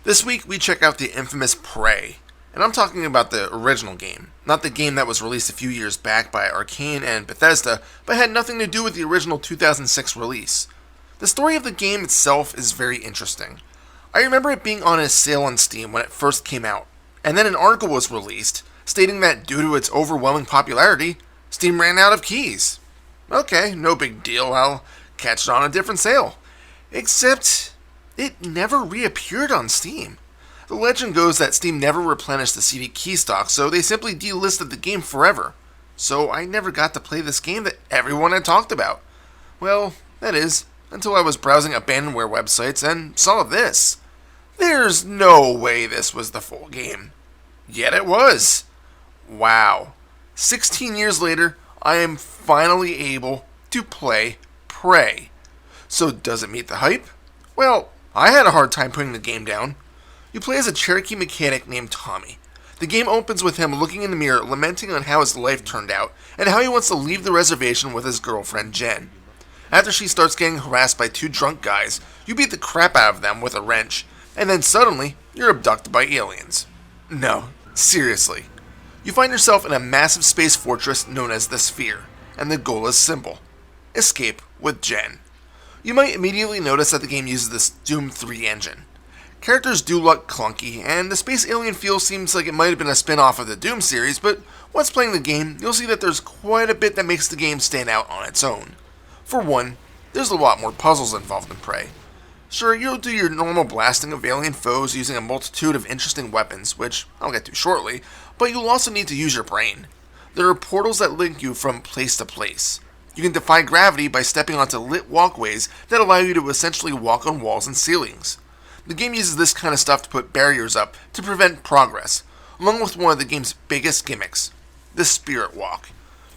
This week we check out the infamous Prey, and I'm talking about the original game, not the game that was released a few years back by Arcane and Bethesda, but had nothing to do with the original 2006 release. The story of the game itself is very interesting. I remember it being on a sale on Steam when it first came out, and then an article was released stating that due to its overwhelming popularity, Steam ran out of keys. Okay, no big deal, I'll catch it on a different sale. Except, it never reappeared on Steam. The legend goes that Steam never replenished the CD key stock, so they simply delisted the game forever. So I never got to play this game that everyone had talked about. Well, that is, until I was browsing abandonware websites and saw this. There's no way this was the full game. Yet it was. Wow. 16 years later, I am finally able to play Prey. So does it meet the hype? Well, I had a hard time putting the game down. You play as a Cherokee mechanic named Tommy. The game opens with him looking in the mirror, lamenting on how his life turned out, and how he wants to leave the reservation with his girlfriend Jen. After she starts getting harassed by two drunk guys, you beat the crap out of them with a wrench, and then suddenly, you're abducted by aliens. No, seriously. You find yourself in a massive space fortress known as the Sphere, and the goal is simple. Escape with Jen. You might immediately notice that the game uses this Doom 3 engine. Characters do look clunky, and the space alien feel seems like it might have been a spin-off of the Doom series, but once playing the game, you'll see that there's quite a bit that makes the game stand out on its own. For one, there's a lot more puzzles involved in Prey. Sure, you'll do your normal blasting of alien foes using a multitude of interesting weapons, which I'll get to shortly, but you'll also need to use your brain. There are portals that link you from place to place. You can defy gravity by stepping onto lit walkways that allow you to essentially walk on walls and ceilings. The game uses this kind of stuff to put barriers up to prevent progress, along with one of the game's biggest gimmicks, the Spirit Walk.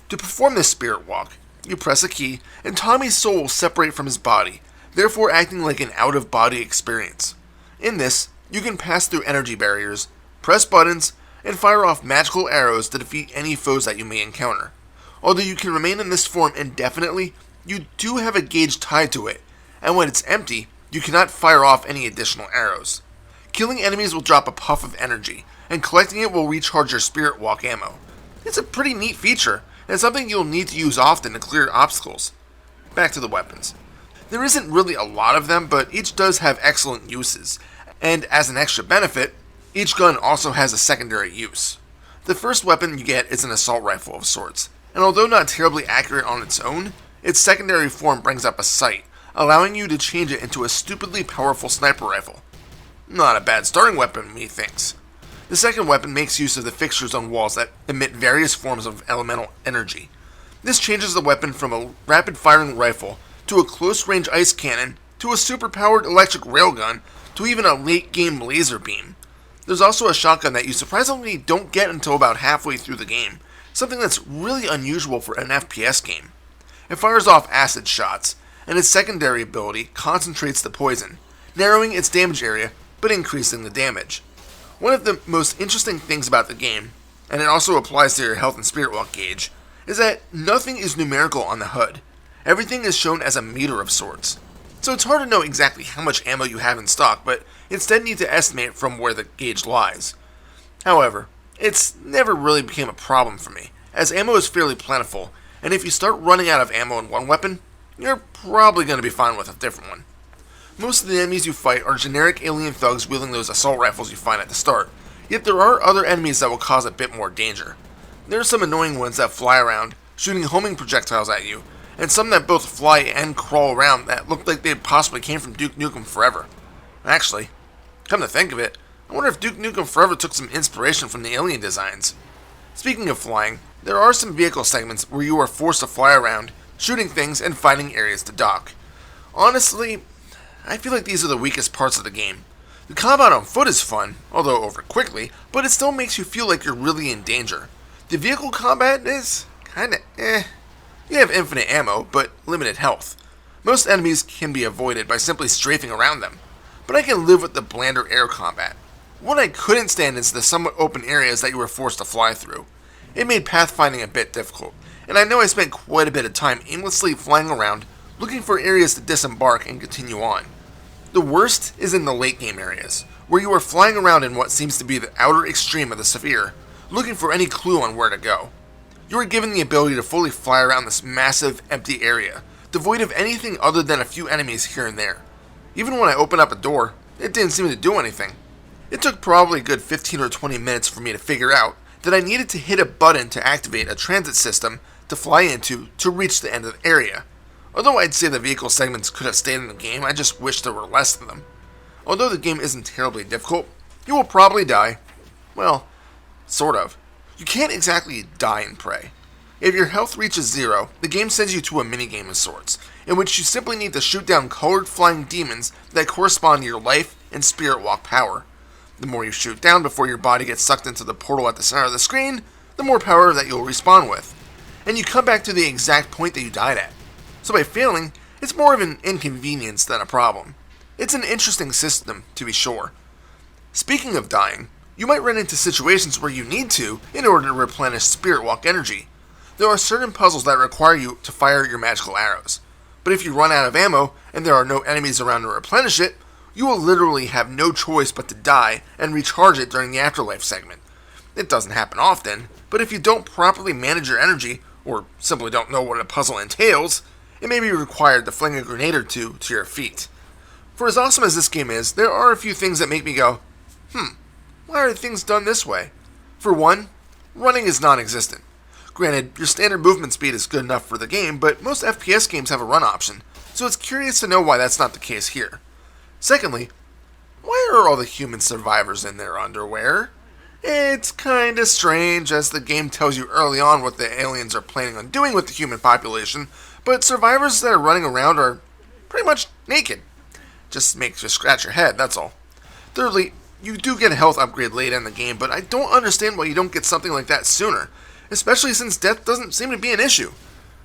To perform this Spirit Walk, you press a key, and Tommy's soul will separate from his body, therefore acting like an out-of-body experience. In this, you can pass through energy barriers, press buttons, and fire off magical arrows to defeat any foes that you may encounter. Although you can remain in this form indefinitely, you do have a gauge tied to it, and when it's empty, you cannot fire off any additional arrows. Killing enemies will drop a puff of energy, and collecting it will recharge your Spirit Walk ammo. It's a pretty neat feature, and something you'll need to use often to clear obstacles. Back to the weapons. There isn't really a lot of them, but each does have excellent uses, and as an extra benefit, each gun also has a secondary use. The first weapon you get is an assault rifle of sorts, and although not terribly accurate on its own, its secondary form brings up a sight, allowing you to change it into a stupidly powerful sniper rifle. Not a bad starting weapon, methinks. The second weapon makes use of the fixtures on walls that emit various forms of elemental energy. This changes the weapon from a rapid-firing rifle to a close-range ice cannon, to a super-powered electric railgun, to even a late-game laser beam. There's also a shotgun that you surprisingly don't get until about halfway through the game, something that's really unusual for an FPS game. It fires off acid shots, and its secondary ability concentrates the poison, narrowing its damage area, but increasing the damage. One of the most interesting things about the game, and it also applies to your health and Spirit Walk gauge, is that nothing is numerical on the HUD. Everything is shown as a meter of sorts. So it's hard to know exactly how much ammo you have in stock, but instead need to estimate from where the gauge lies. However, it's never really became a problem for me, as ammo is fairly plentiful, and if you start running out of ammo in one weapon, you're probably going to be fine with a different one. Most of the enemies you fight are generic alien thugs wielding those assault rifles you find at the start, yet there are other enemies that will cause a bit more danger. There are some annoying ones that fly around, shooting homing projectiles at you, and some that both fly and crawl around that look like they possibly came from Duke Nukem Forever. Actually, come to think of it, I wonder if Duke Nukem Forever took some inspiration from the alien designs. Speaking of flying, there are some vehicle segments where you are forced to fly around, shooting things and finding areas to dock. Honestly, I feel like these are the weakest parts of the game. The combat on foot is fun, although over quickly, but it still makes you feel like you're really in danger. The vehicle combat is kinda eh. You have infinite ammo, but limited health. Most enemies can be avoided by simply strafing around them, but I can live with the blander air combat. What I couldn't stand is the somewhat open areas that you were forced to fly through. It made pathfinding a bit difficult, and I know I spent quite a bit of time aimlessly flying around looking for areas to disembark and continue on. The worst is in the late game areas, where you are flying around in what seems to be the outer extreme of the sphere, looking for any clue on where to go. You are given the ability to fully fly around this massive, empty area, devoid of anything other than a few enemies here and there. Even when I opened up a door, it didn't seem to do anything. It took probably a good 15 or 20 minutes for me to figure out that I needed to hit a button to activate a transit system to fly into to reach the end of the area. Although I'd say the vehicle segments could have stayed in the game, I just wish there were less of them. Although the game isn't terribly difficult, you will probably die. Well, sort of. You can't exactly die in Prey. If your health reaches 0, the game sends you to a minigame of sorts, in which you simply need to shoot down colored flying demons that correspond to your life and spirit walk power. The more you shoot down before your body gets sucked into the portal at the center of the screen, the more power that you'll respawn with. And you come back to the exact point that you died at. So by failing, it's more of an inconvenience than a problem. It's an interesting system, to be sure. Speaking of dying, you might run into situations where you need to in order to replenish spirit walk energy. There are certain puzzles that require you to fire your magical arrows. But if you run out of ammo and there are no enemies around to replenish it, you will literally have no choice but to die and recharge it during the afterlife segment. It doesn't happen often, but if you don't properly manage your energy, or simply don't know what a puzzle entails, it may be required to fling a grenade or two to your feet. For as awesome as this game is, there are a few things that make me go, why are things done this way? For one, running is non-existent. Granted, your standard movement speed is good enough for the game, but most FPS games have a run option, so it's curious to know why that's not the case here. Secondly, why are all the human survivors in their underwear? It's kinda strange, as the game tells you early on what the aliens are planning on doing with the human population, but survivors that are running around are pretty much naked. Just makes you scratch your head, that's all. Thirdly, you do get a health upgrade late in the game, but I don't understand why you don't get something like that sooner, especially since death doesn't seem to be an issue.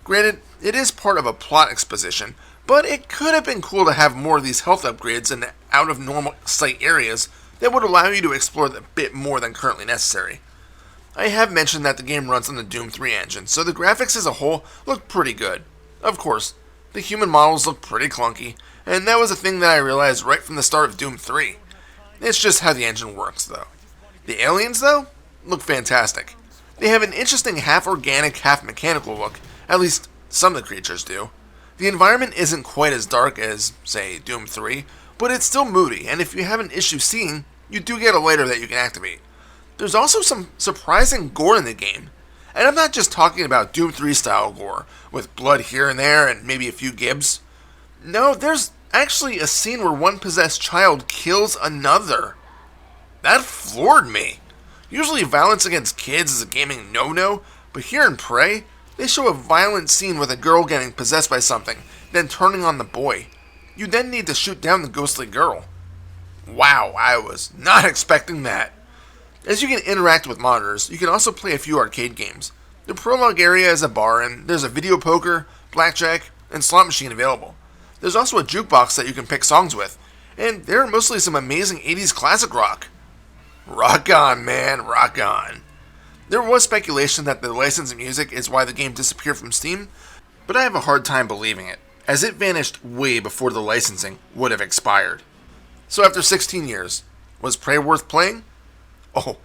Granted, it is part of a plot exposition, but it could have been cool to have more of these health upgrades in out of normal sight areas that would allow you to explore a bit more than currently necessary. I have mentioned that the game runs on the Doom 3 engine, so the graphics as a whole look pretty good. Of course, the human models look pretty clunky, and that was a thing that I realized right from the start of Doom 3. It's just how the engine works, though. The aliens, though, look fantastic. They have an interesting half-organic, half-mechanical look, at least some of the creatures do. The environment isn't quite as dark as, say, Doom 3, but it's still moody, and if you have an issue seeing, you do get a lighter that you can activate. There's also some surprising gore in the game, and I'm not just talking about Doom 3 style gore, with blood here and there and maybe a few gibs. No, there's actually a scene where one possessed child kills another. That floored me. Usually violence against kids is a gaming no-no, but here in Prey, they show a violent scene with a girl getting possessed by something, then turning on the boy. You then need to shoot down the ghostly girl. Wow, I was not expecting that. As you can interact with monitors, you can also play a few arcade games. The prologue area is a bar, and there's a video poker, blackjack, and slot machine available. There's also a jukebox that you can pick songs with, and there are mostly some amazing 80s classic rock. Rock on, man, rock on. There was speculation that the licensed music is why the game disappeared from Steam, but I have a hard time believing it, as it vanished way before the licensing would have expired. So after 16 years, was Prey worth playing? Oh,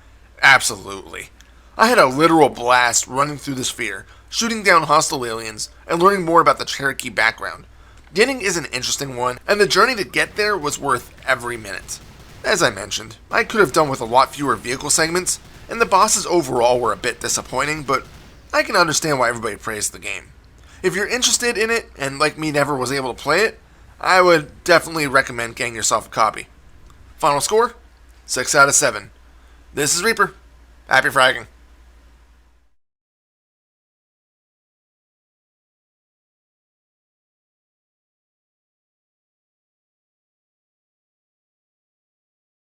absolutely. I had a literal blast running through the sphere, shooting down hostile aliens, and learning more about the Cherokee background. The ending is an interesting one, and the journey to get there was worth every minute. As I mentioned, I could have done with a lot fewer vehicle segments, and the bosses overall were a bit disappointing, but I can understand why everybody praised the game. If you're interested in it, and like me never was able to play it, I would definitely recommend getting yourself a copy. Final score? 6 out of 7. This is Reaper. Happy fragging.